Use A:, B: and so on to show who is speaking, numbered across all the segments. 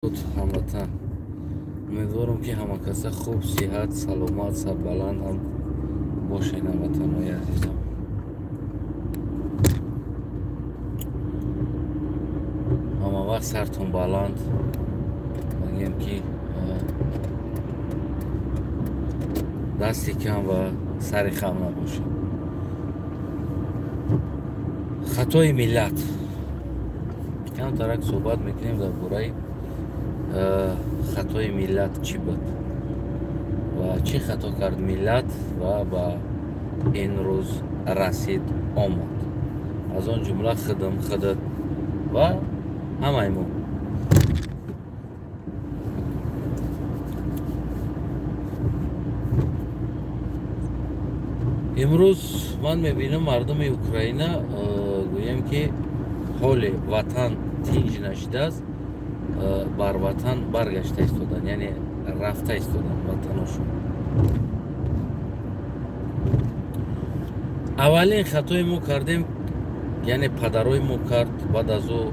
A: هموطن، امیدوارم که همه کس خوب، صحت، سلامت، سربلند هم باشین. هموطنهای عزیزم، همه وقت سرتون بلند بگیم که دستی کم و سر خم نباشه. خطای ملت کم ترک صحبت میکنیم در باره خطای ملت چی بود و چی خطا کرد ملت و با این روز رسید آمد. از آن جمله خدم خدت و همه ایمون. امروز من میبینم مردم اوکراینا گویم که حال وطن تینج نشده است، بر وطن برگشته ایستادن، یعنی رفته ایستادن وطنشون. اولین خطای ما کردیم، یعنی پدرای ما کرد، بعد از او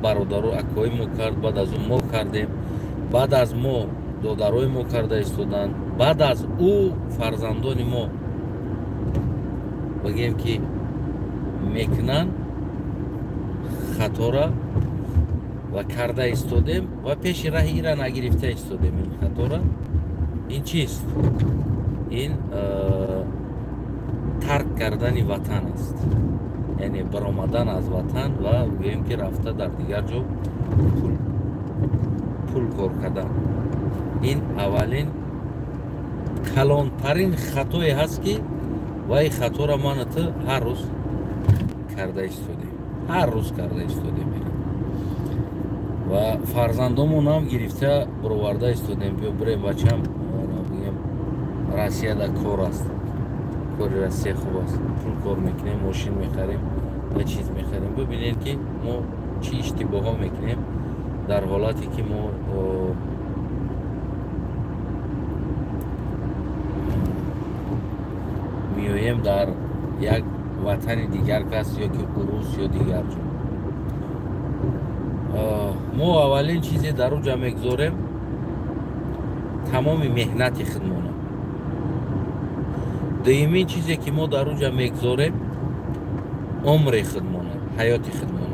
A: برادرو اکای ما کرد، بعد از او ما کردیم، بعد از ما دادرای ما کرده ایستادن، بعد از او فرزندان ما بگیم که میکنن خطا را و کرده ایستادیم و پیش راه ایران نگرفته ایستادیم. این خطا را، این چیست؟ این ترک کردن وطن است، یعنی برآمدن از وطن و بگیم که رفته در دیگر جا پول کار کردن. این اولین کلانترین خطایی هست که و این خطا را من تو هر روز کرده ایستادیم، هر روز کرده ایستادیم و فرزندامون هم گرفته برآورده ایستادیم. بیا بریم بچم بگیم روسیه در کار است، کاری روسیه خوب است، پول کار میکنیم، ماشین میخریم و چیز میخریم. ببینید که ما چی اشتباه ها میکنیم در حالتی که ما میویم در یک وطن دیگر کس یا که روس یا دیگر جا. ما اولین چیزی در اونجا میگذاریم تمام مهنت خودمونه. دومین چیزی که ما در اونجا میگذاریم عمر خودمونه، حیات خودمونه.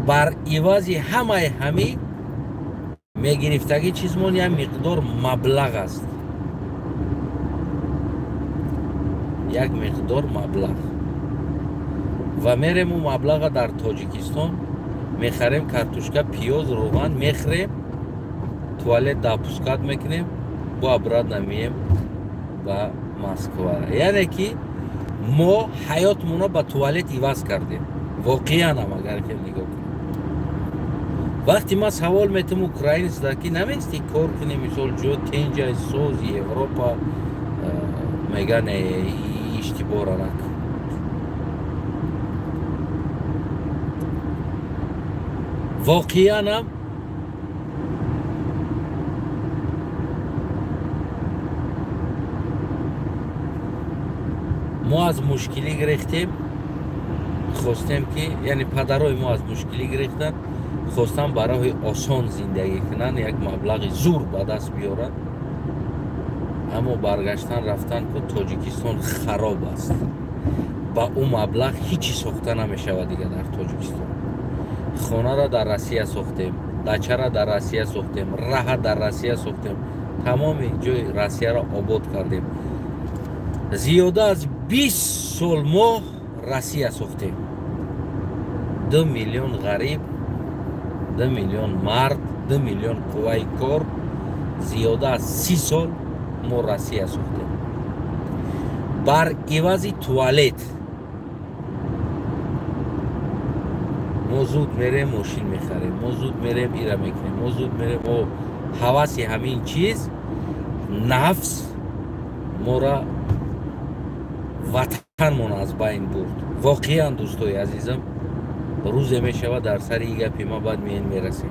A: بر عوض همه میگرفتگی چیزمون یک مقدار مبلغ است، یک مقدار مبلغ و میریم اون مبلغ در تاجیکستان میخریم، کارتوشکا، پیاز، روغن میخریم، توالت داپوسکات میکنیم، با براد نمیم و مسکو. یعنی که ما حیاتمون با توالت عوض کردیم. واقعا هم اگر که نگاه کنیم، وقتی ما سوال میتونم اوکراین است که نمیستی کار کنی، مثال جو تینجای سوزی اروپا میگن اشتباه را نکن. واقعا هم ما از مشکلی گرفتیم، خواستیم که یعنی پدرای ما از مشکلی گرفتن، خواستن برای آسان زندگی کنن، یک مبلغ زور به دست بیارن، اما برگشتن رفتن که تاجیکستان خراب است، با اون مبلغ هیچی ساخته نمیشود دیگه در تاجیکستان. خانه را در روسیه ساختیم، دچه را در روسیه ساختیم، راه در روسیه ساختیم، تمام جای روسیه را آباد کردیم. زیاده از 20 سال ما روسیه ساختیم. 2 میلیون غریب، 2 میلیون مرد، 2 میلیون قوای کار، زیاده از 30 سال ما روسیه ساختیم. بر عوض توالت ما زود میریم ماشین میخریم، ما زود میریم ایره میکنیم، ما زود میریم و حواس همین چیز نفس ما را وطنمون از بین برد. واقعا دوستای عزیزم، روز میشود در سر این گپی ما بعد میرسیم،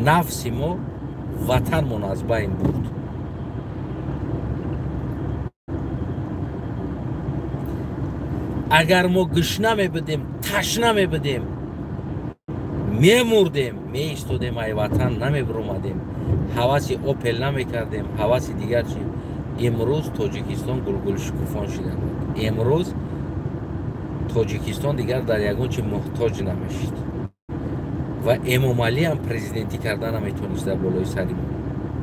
A: نفس ما وطنمون از بین برد. اگر ما گشنه میبودیم تشنه میبودیم میمردیم میایستادیم ای وطن نمیبرومدیم هوس اوپل نمیکردیم هوس دیگر چی امروز تاجیکستان گلگل شکوفان شده امروز تاجیکستان دیگر در یگان چی محتاج نمیشد و امامعلی هم پرزیدنتی کردن نمیتونست در بالای سری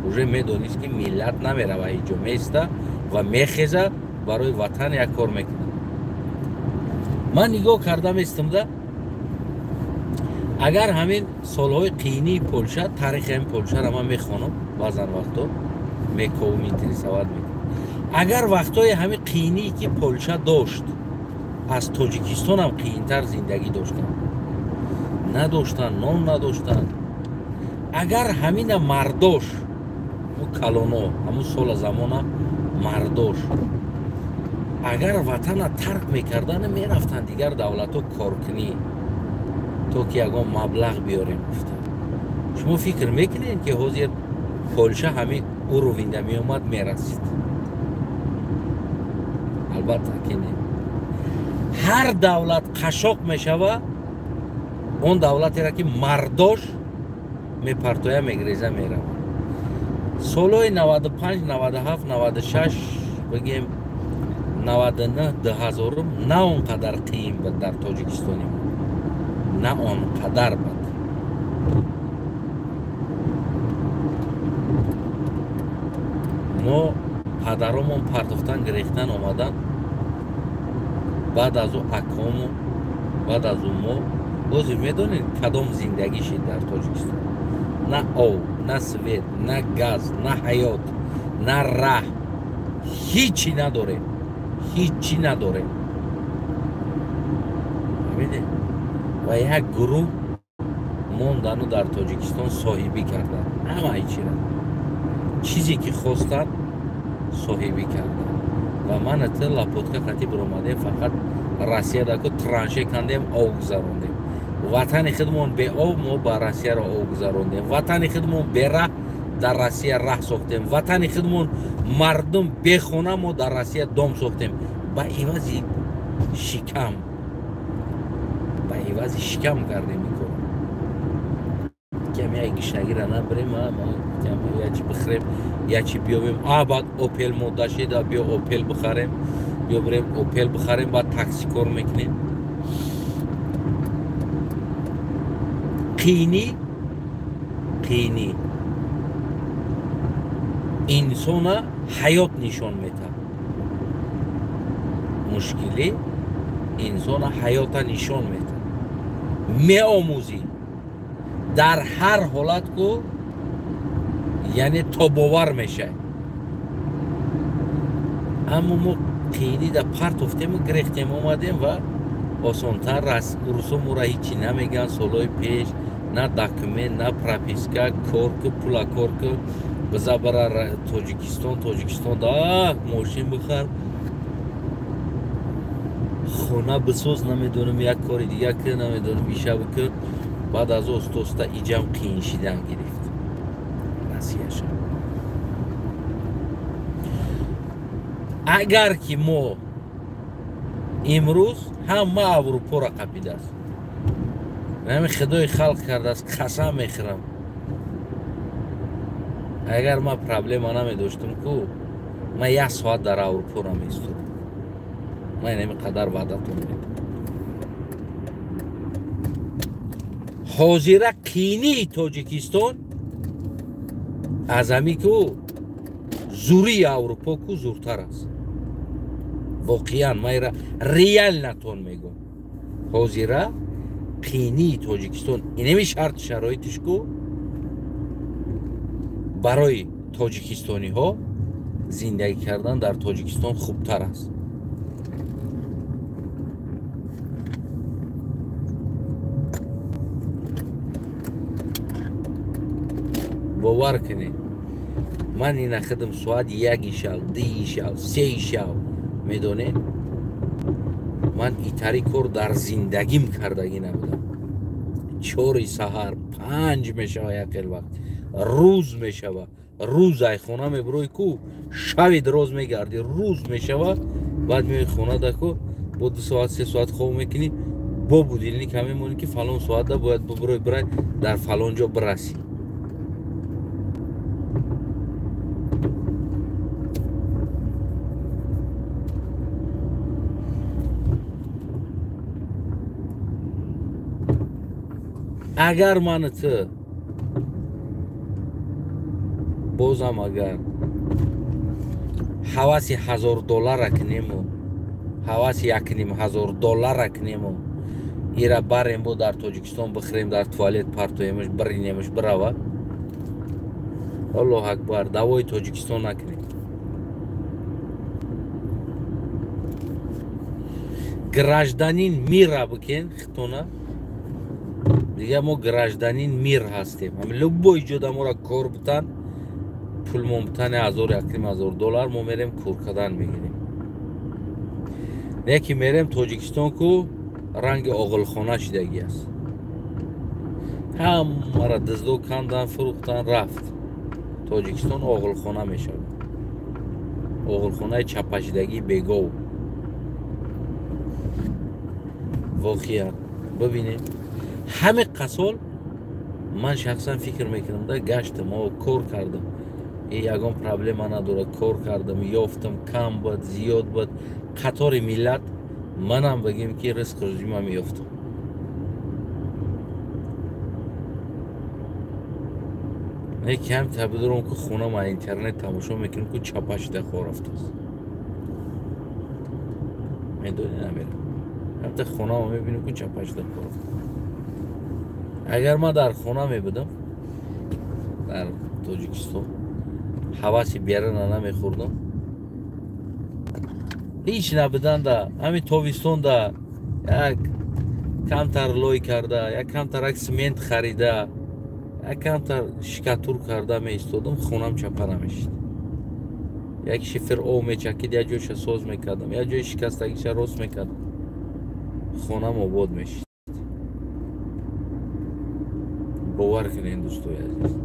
A: اوجه میدونست که ملت نمیره و اینجا میسته و میخیزه برای وطن یک کار میکنه من نگاه کردم استمده اگر همین سالهای قینی پولشا تاریخ این پولشا را من میخوانم بعضن وقتا میکوم اینترسواد میکنم اگر وقتای همین قینی که پولشا داشت از تاجیکستان هم قینتر زندگی داشتن نداشتن نان نداشتن اگر همین مرداش و کلونو همون سال زمان مرداش اگر وطن ترک میکردن میرفتن دیگر دولت ها کارکنی تو که یکان مبلغ بیاریم گفتن شما فکر میکنین که حاضر پولشا همین او رو وینده می اومد میرسید البته که نه هر دولت قشاق میشوه اون دولتی را که مرداش میپرتویه میگریزه میره سالهای 95 97 96 بگیم 99 2000 نه اونقدر قیم بود در تاجیکستانی نه اونقدر بود ما پدرامون پرتفتن گریختن آمدن بعد از او اکامو بعد از او ما بازی میدونید کدام زندگی شد در تاجیکستان نه آب نه سویت نه گاز نه حیات نه راه هیچی نداره هیچی نداره ببینید و یک گروه موندن در تاجیکستان صاحبی کردن همه ایچی را چیزی که خواستن صاحبی کردن و من اطلاع لاپودکا خطیب رو اومده فقط روسیه دا که ترانشه کندیم آب گذاروندیم وطن خودمون به آب ما با روسیه را آب گذاروندیم وطن خودمون به ره در روسیه ره ساختیم وطن خودمون مردم به خونه ما در روسیه دام ساختیم با عوض شکم با عوض شکم کردیم میکنم کمی گشنگی را نبریم کمی یا چی بخریم یا چی بیابیم بعد اوپل موده شده بیا اوپل بخریم بیا بریم اوپل بخریم بعد تاکسی کار میکنیم قینی انسان حیات نشان میده مشکلی انسان حیات نشان میده می آموزی در هر حالت کو یعنی تو باور میشه اما ما قینی در پرت افتیم و گرفتیم اومدیم و آسانتر رسوم را هیچی نمیگن سالهای پیش نه دکمه نه پراپیسکا کورک پولا کورک بزا برا تاجیکستان دا ماشین بخر خونه بسوز نمیدونم یک کاری دیگه که نمیدونم بیشه بکن بعد از اوستوستا ایجام قین شیدن گرفت نسیهش اگر که ما امروز همه اروپا را قبیده است همین خدای خلق کرده است قسم میخورم اگر ما پرابلم نمی داشتم که ما یک ساعت در اروپا را میستودم من اینقدر وعدتون میدم حاضر قینی تاجیکستان از همی که زوری اروپا که زورتر است واقعا من را ریال نتون میگم حاضر قینی تاجیکستان اینمی شرط شرایطش که برای تاجیکستانی ها زندگی کردن در تاجیکستان خوبتر است باور کنید من این خدم ساعت یکی شو دی شو سی شو میدونه من ایتاری کار در زندگیم کردگی نبودم 4 سحر 5 میشه یک وقت روز میشوه روز ای خونه میبروی کو شوی دراز میگردی روز میشوه بعد میای خونه دکو با 2 ساعت 3 ساعت خواب میکنی با بودیلنی کمی مونی که فلان ساعت ده باید برای در فلان جا برسی. اگر من تو بازم اگر حواسی $1000 کنیم و حواسی $1,500 کنیم و ایرا بریم با در تاجیکستان بخریم در توالت پرتویمش برینیمش براوه الله اکبر دوای تاجیکستان نکنیم. گراجدانین میر را بکن خطونا دیگه ما گراجدانین میر هستیم. همین لبای جدا ما را کار بتن پول ممتن $1,000-1,500 ما میریم کار کردن میگیریم. نه که میریم تاجیکستان کو رنگ آغلخانه شدگی است. هم مرا دزدو کندن فروختن رفت تاجیکستان آغلخانه میشه. آغلخانه چپشدگی بگو واقعا ببینید همه قسال من شخصا فکر میکنم در گشتم و کار کردم این یگان پرابلم نداره کار کردم یافتم کم بود زیاد بود قطار ملت منم بگیم که رزق رژیم میافتم. کم تبدیلم که خونه ما اینترنت تماشا میکنم که چپش ده خور رفته است میدونی نمیرم حتی خونه ما میبینم که چپش ده خور رفته. اگر ما در خونه میبودم در تاجیکستان حواسی بیارن نمیخوردم هیچ نبودن ده همین تابستان ده یک کمتر لای کرده یک کمتر یک سمنت خریده یک کمتر شکاتور کرده می استودم خونم چپه نمیشد. یک شفر او میچکید یک جایش ساز میکردم یک جای شکستگیش راست میکردم خونم آباد میشد. باور کنین دوستوی عزیز.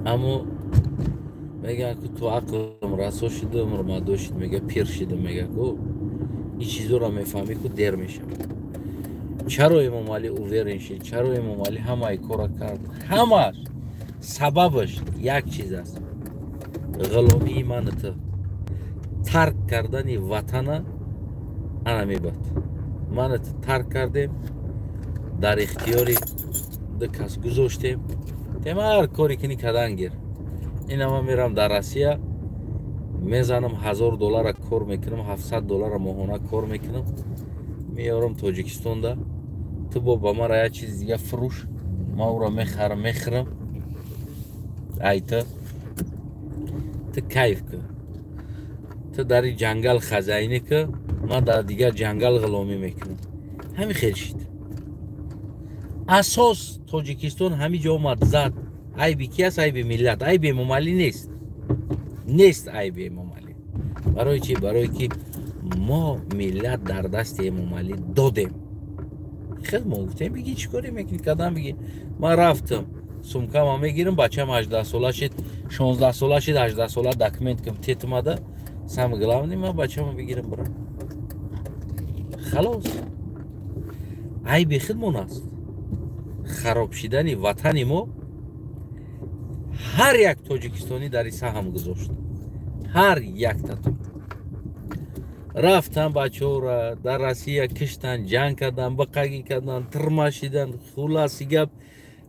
A: اما میگه که تو عقلم رسا شده عمر داشت میگه پیر شده میگه که این چیزا را میفهمی که دیر میشه. چرا امام علی اوورین شد چرا امام علی همه ای کار کرد همه سببش یک چیز است غلامی من تو ترک کردن وطن انا میبود من تو ترک کردیم در اختیاری ده کس گذاشتیم تیم هر کاری کنی کدن گیر این هم میرم در روسیه میزنم $1,000 کار میکنم $700 ماهانه کار میکنم میارم تاجیکستان ده تو با ما را یه چیز دیگه فروش ما او را میخرم ایتا تو کیف که تو در جنگل خزینه که ما در دیگه جنگل غلامی میکنم همین خیلی شد. اساس تاجیکستان همین جا اومد زد عیبی کی است عیبی ملت عیبی امام علی نیست عیبی امام علی. برای چی؟ برای که ما ملت در دست امام علی دادیم. خیلی ما گفتیم بگی چی کاری میکنی کدام بگی ما رفتم سمکم هم میگیرم بچم 18 ساله شد 16 ساله شد 18 ساله دکمنت کم تیت مده سم گلاونی ما بچم هم بگیرم برم خلاص. عیب خودمون است خراب شدن وطن ما هر یک تاجیکستانی در این سهم گذاشت هر یک تاتون رفتن بچه ها را در روسیه کشتن جنگ کردن بقیگی کردن ترماشیدن خلاصی گپ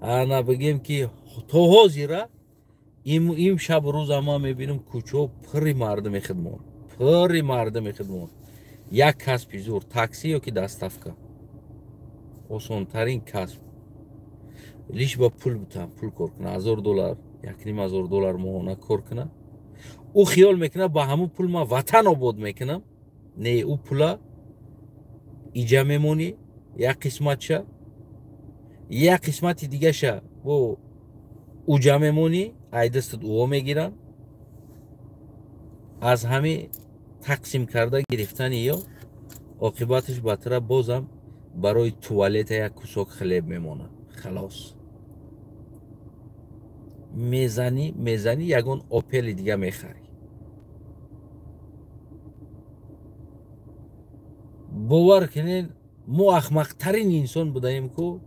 A: انا بگیم که تا حاضره این شب روز ما میبینم کوچه پری مردم خدمون یک کسب زور تاکسی یا که دستافکا آسان ترین کسب لیش با پول بتن پول کار کنه $1,000 $1,500 ماهانه کار کنه او خیال میکنه با همون پول ما وطن آباد میکنم نه او پولا ایجا میمونی یک قسمت شه یک قسمتی دیگه شه و اوجا میمونی ای دستت او میگیرن از همه تقسیم کرده گرفتن یا عاقبتش بطره بازم برای توالت یک کسک خلیب میمونه خلاص میزنی یگان اپل دیگه میخری бовар кунед мо ахмақтарин инсон будаем ку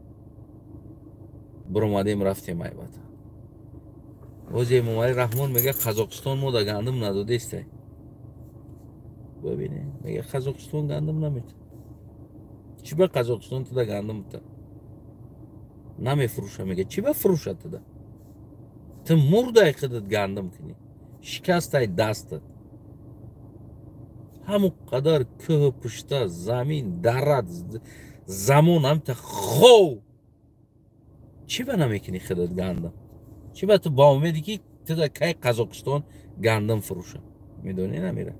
A: биромадем рафтем айвата. Озе Эмомали Раҳмон мега Қазоқистон мо да гандум надодестай. Бабине мега Қазоқистон гандум намета. Чӣ ба Қазоқистон туда гандум та намефурӯша, мега чӣ ба фурӯша туда? Ту мурдай қидат гандум кунӣ, шикастай дастат. ҳамон қадар кӯҳу пушта, замин, дарат, замон ҳамта хов. Чӣ ба намекунӣ қидат гандум? Чӣ ба ту ба умеди ки туда кай Қазоқистон гандум фурӯша? Медонӣ намира.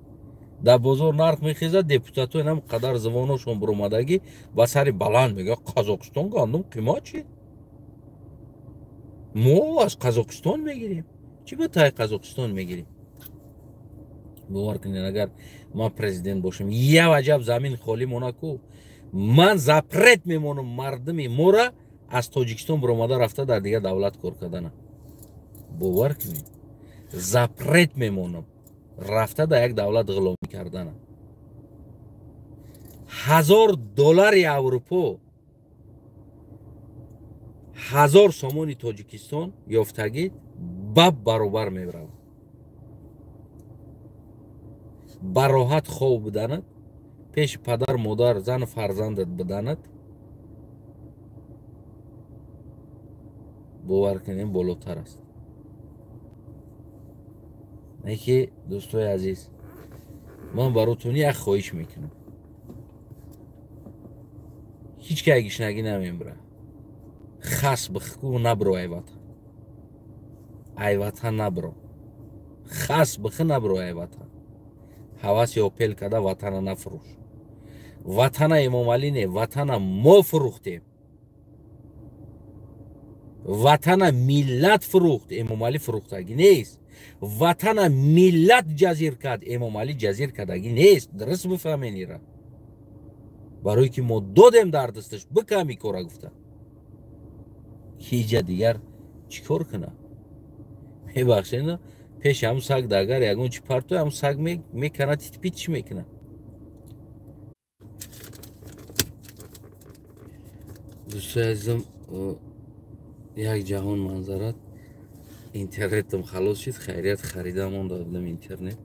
A: Дар бозор нарх мехезад, депутатои ҳам қадар завоношон биромадагӣ ба сари баланд мега Қазоқистон гандум қимат чи? Мо аз Қазоқистон мегирем. Чӣ ба тай Қазоқистон мегирем? бовар кунед агар ман президент бошам, як аҷаб замин холӣ мона ку, ман запрет мемонам мардуми мора аз Тоҷикистон биромада рафта дар дигар давлат кор кардана. бовар кунед, запрет мемонам рафта дар як давлат ғуломӣ кардана. $1000 Аврупо, 1000 сомони Тоҷикистон ёфтагӣ баб баробар меравад. ба роҳат хов биданад, пеши падар модар зану фарзандат биданад. бовар кунед болотар аст. неки дӯстои азиз, ман баротон як хоҳиш мекунам. ҳеҷ кай гишнагӣ намебира. хас бихку набро айвата. Айвата набро. хас бихи набро айвата. ҳаваси опел када ватана нафурӯш. ватана Эмомалӣ не, ватана мо фурӯхтем. ватана миллат фурӯхт, Эмомалӣ фурӯхтагӣ нест. ватана миллат ҷазир кард, Эмомалӣ ҷазир кардагӣ нест. дуруст бифаҳмед ира. барое ки мо додем дар дасташ биками кора гуфта. ҳиҷа дигар чӣ кор кунам? мебахшед пеши ҳамун саг дагар ягон чи партои ҳамун саг мекана титпит чӣ мекунам? дӯстои азизам, як ҷаҳон манзарат. интернетам халос шид, хайрият харидам он додам интернет.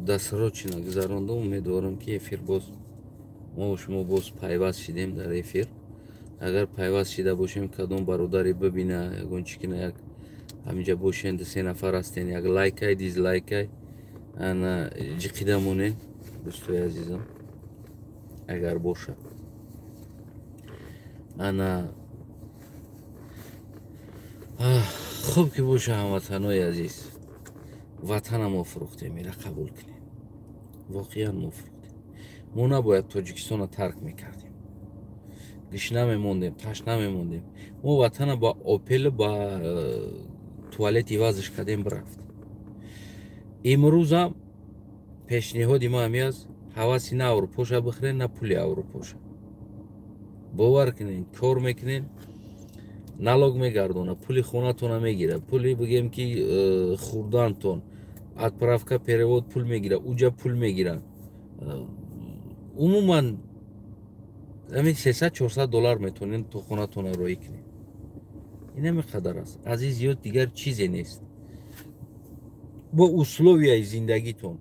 A: дастаро чӣ нагузарондам, умедворам ки эфир боз мо шумо боз пайваст шидем дар эфир. агар пайваст шида бошем, кадом бародаре бибина, ягон чӣ кина, як ҳаминҷа бошен, се нафар ҳастен, як лайкай, дизлайкай ана ҷиқида монен. дӯстои азизам, агар боша ана хуб ки боша ҳамватанои азиз, ватана мо фурӯхтем, ира қабул кунем. воқеан мо фурӯхтем. мо набояд Тоҷикистоно тарк мекардем. гишна мемондем, ташна мемондем. мо ватана ба опел, ба туалет ивазш кардем бирафт. имрӯзам пешниҳоди ма ҳамиаст, ҳаваси на аврупоша бихӯред, на пули аврупоша. бовар кунед, кор мекунед, налог мегардона, пули хонатона мегира, пули бигем ки хурдантон, отправка, перевод пул мегира, уҷа пул мегиранд. умуман ҳамин $300-400 метонед то хонатона роӣ кунед. ин ҳаме қадар аст. азиз зиёд дигар чизе нест. бо условияи зиндагитон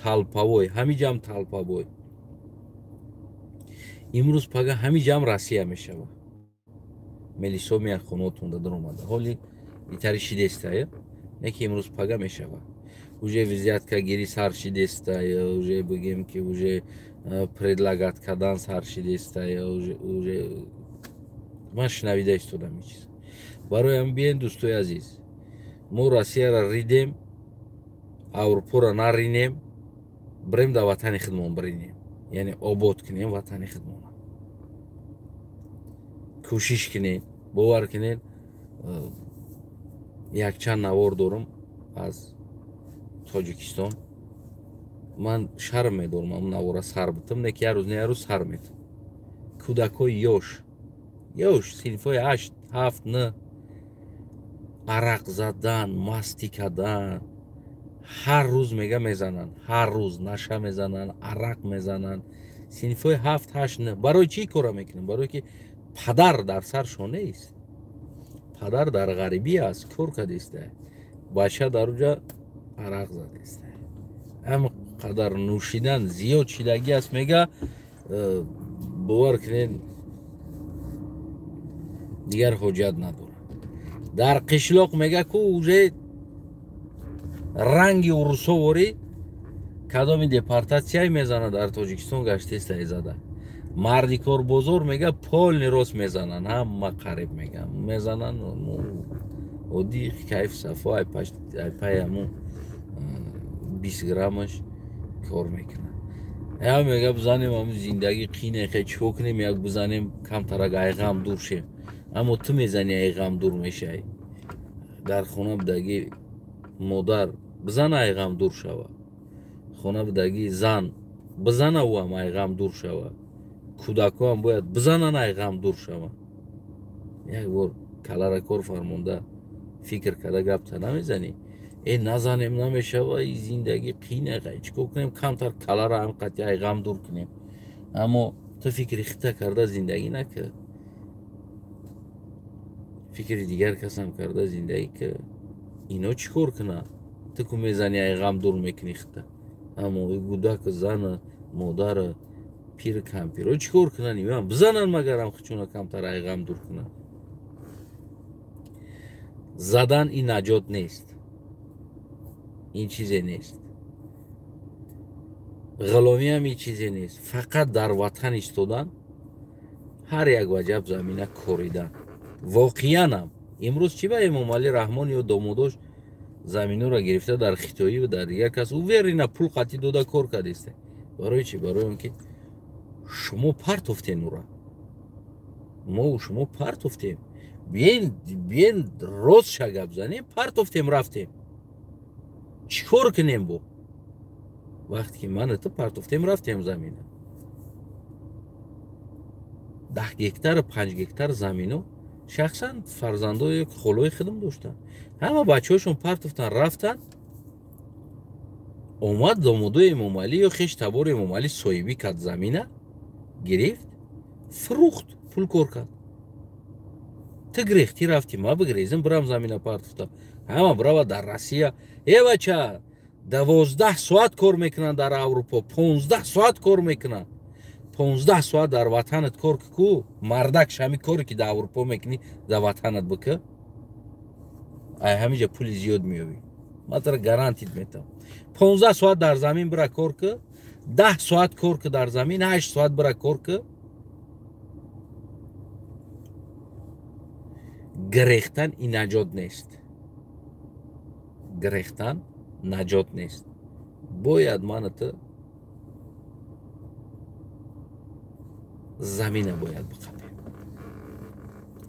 A: талпавой, ҳамиҷам талпавой. имрӯз пага ҳамиҷам Россия мешавад. мелисо меяд хонатон да даромада. ҳоли итари шидестая, не ки имрӯз пага мешавад. уже визитка гири сар шидестая, уже бигем ки уже предлагат кардан сар шидестая, уже ман шунавида истодам ин чиз. барои ҳам биен дӯстои азиз, мо Россияро ридем, Аврупоро наринем, бирем дар ватани худмон биринем, яъне обод кунем ватани худмона. кӯшиш кунед, бовар кунед, якчанд навор дорам аз Тоҷикистон. ман шарм медорам ам навора сар битам, не ки як рӯз не як рӯз сар метам. кӯдакои ёш синфҳои 8, 7, 9 арақ задан, мастӣ кардан, ҳар рӯз мега мезананд, ҳар рӯз наша мезананд, арақ мезананд. синфҳои 7-8 не. Барои чӣ кора мекунанд? Барое ки падар дар саршон нест. падар дар ғарибӣ аст, кор кардеста, бача дар уҷа арақ задеста. ҳама қадар нӯшидан зиёд шидагӣ аст, мега бовар кунед дигар ҳоҷат надорад. дар қишлоқ мега ку уже ранги урусовори кадоми депортатсия мезанад дар Тоҷикистон гаштеста зада. марди корбозор мега полни рост мезананд, ҳама қариб мегам мезананд, одди кайф сафо айпай ҳаму 20 граммаш кор мекунад. я мега бизанем ҳаму зиндагӣ қинехе чико кунем, як бизанем камтарак айғам дур шем. аммо ту мезани айғам дур мешавӣ. дар хона будагӣ модар бизана айғам дур шава, хона будагӣ зан бизана ӯ ҳам айғам дур шава, кӯдакҳоам бояд бизанан айғам дур шава. як бор калара кор фармонда фикр карда гапта намезанӣ? назанем намешава, зиндагӣ қинеqa, чико кунем камтар калара ҳам қатъи айғам дур кунем. аммо ту фикри хита карда зиндагӣ накард, фикри дигар касам карда зиндагӣ кард. ино чӣ кор кунад? ту ку мезани айғам дур мекунӣ хита, аммо гудака зана модара пир кампиро чӣ кор кунад? ивам бизанан магарам хичуна камтар айғам дур кунад. задан ин наҷот нест, ин чизе нест. ғуломиам ин чизе нест. фақат дар ватан истодан, ҳар як ваҷаб замина коридан. воқеанам имрӯз чӣ ба Эмомалӣ Раҳмон ё домодош заминора гирифта дар Хитоӣ ва дар дигар кас уверина пул қатъӣ дода кор кардеста. барои чӣ? барои он ки шумо партофтем ура, мо шумо партофтем, биен рост ша гап занем, партофтем рафтем, чӣ кор кунем бо вақте ки ману ту партофтем рафтем замина. 10 гектар 5 гектар замино шахсан фарзандои холои худам доштанд, ҳама бачаҳошон партофтан рафтан. омад домодои Эмомалӣ ё хеш табори Эмомалӣ соҳибӣ кард, замина гирифт, фурӯхт, пул кор кард. ту гирехтӣ рафтӣ, ма бигирезим бирам замина партофтам. ҳама бирава дар Россия бача 12 соат кор мекунанд, дар Аврупо 15 соат кор мекунанд. 15 соат дар ватанат кор ку мардак шами коре ки дар Аврупо мекунӣ дар ватанат бика, ай ҳамиҷа пули зиёд меёбӣ. ман тара гарантит метам. 15 соат дар замин бира кор ку, 10 соат кор ку дар замин, 8 соат бира кор ку. гирехтан ин наҷот нест. гирехтан наҷот нест. бояд ману ту замина бояд биқапем,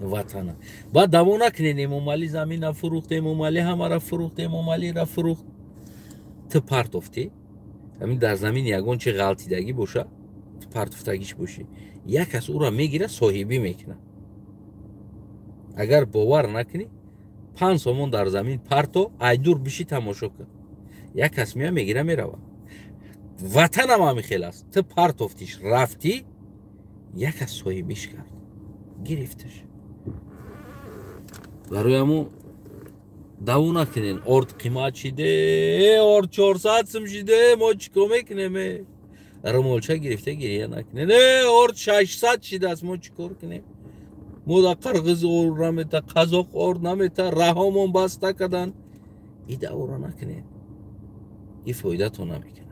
A: ватана. баъд даво накунед Эмомалӣ замина фурӯхт, Эмомалӣ ҳамара фурӯхт, Эмомалиро фурӯхт. ту партофтӣ, ҳамин дар замин ягон чи ғалтидагӣ боша, ту партофтагиш бошӣ, як кас ӯро мегира соҳибӣ мекунад. агар бовар накунӣ, 5 сомон дар замин парто, айдур бишӣ тамошо кун, як кас меа мегира мерава. ватанам ҳамихел аст. ту партофтиш рафтӣ, як кас соҳибиш кард, гирифташ. барои ҳамон даво накунед орд қимат шиде, орд 400 сум шиде, мо чӣ кор мекунем? румолча гирифта гирия накунед. орд 600 шидааст, мо чӣ кор кунем? мо дар қирғиз орд намета, қазоқ орд намета, раҳомон баста карданд. ин давора накунед, ин фоидаатон намекунад.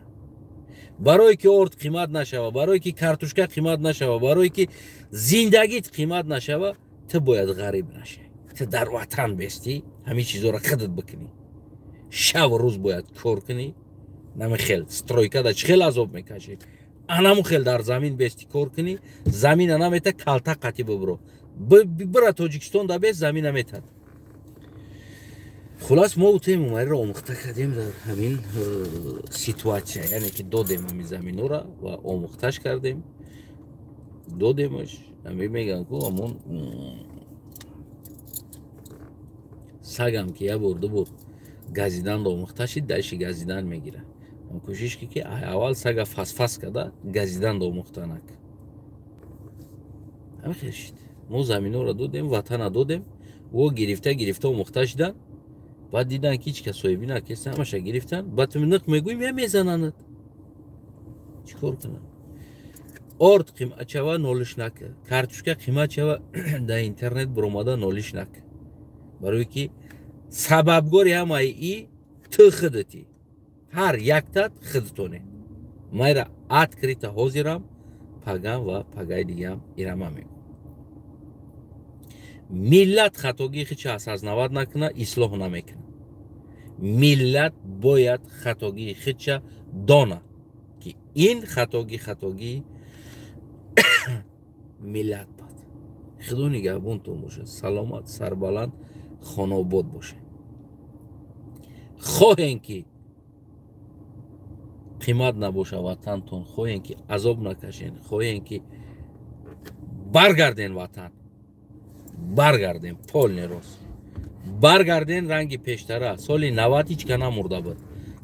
A: барое ки орд қимат нашава, барое ки картошка қимат нашава, барое ки зиндагит қимат нашава, ту бояд ғариб нашавӣ. ту дар ватан бестӣ, ҳамин чизҳоро худат бикунӣ, шаву рӯз бояд кор кунӣ. намехел стройкада чӣ хел азоб мекашӣ, анаму хел дар замин бестӣ кор кунӣ. замина намета калта қатӣ бибиро, бира Тоҷикистон да бест, замина метад. хулас мо ту Эмомалиро омӯхта кардем дар ҳамин ситуатсия, яъне ки додем ҳамин заминора ва омӯхташ кардем, додемаш. ҳамин мегӯям ку ҳамон сагам ки як бор ду бор газидан домухташи даши газидан мегира. Кӯшиш ки аввал сага фас када газидан домухтанак. Ҳамихешид. Мо заминора додем, ватана додем, во гирифта омӯхта шидан. Баъд дидан ки ҳеҷ кас соҳиби накеста, ҳамаша гирифтан. Баъд ту ниқ мегӯем, я мезананад. Чӣ кор кунам? Орд қиматчава нолиш нака. Картушка қиматчава дар интернет биромада нолиш нака. Барои ки сабабгори ҳамаи и ту худати. Ҳар яктат худтоне. Майра открита ҳозирам, пагам ва пагаи дигам ирама мегӯям. Миллат хатоги хича асазнават накуна, ислоҳ намекуна. Миллат бояд хатоги хича дона ки ин хатоги миллат бад. Худо нигаҳбонтон бошад. Саломат, сарбаланд, хонобод бошед. хоҳем ки қимат набоша ватантон, хоҳем ки азоб накашен, хоҳем ки баргарден ватан, баргарден полный рост, баргарден ранги пештара. Соли 90 ҳеҷ ка намурда буд.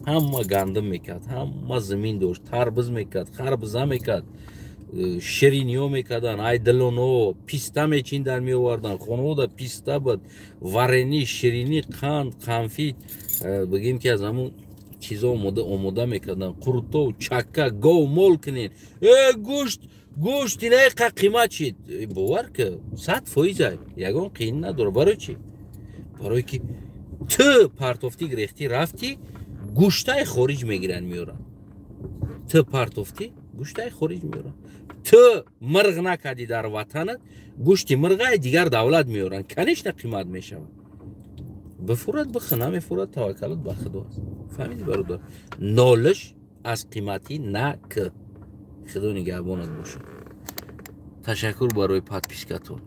A: Ҳама гандум мекард, ҳама замин дошт, тарбуз мекард, харбуза мекард, шириниҳо мекардан, айдилоно, писта мечиндан меовардан, хонавода писта буд, варени, ширини, қанд, қанфи, бигем ки аз ҳамун чизо омода мекардан, қурто, чакка, гов мол кунен. Гӯшт инаи қа қимат шид. Бовар ки 100% ягон қиин надора. Барои чӣ? Барои ки ту партофтӣ гирехтӣ рафтӣ, гӯштаи хориҷ мегиранд меоранд. Ту партофтӣ, гӯштаи хориҷ меоранд. Ту мирғ накардӣ дар ватанат, гӯшти мирғаи дигар давлат меоранд. Конечно қимат мешавад. Бифурад бихӯ, намефурад таваккалат ба худо аст. Фаҳмидӣ бародар? Нолиш аз қиматӣ накӯ. Худо нигаҳбонат бошад. Ташаккур барои подпискатон.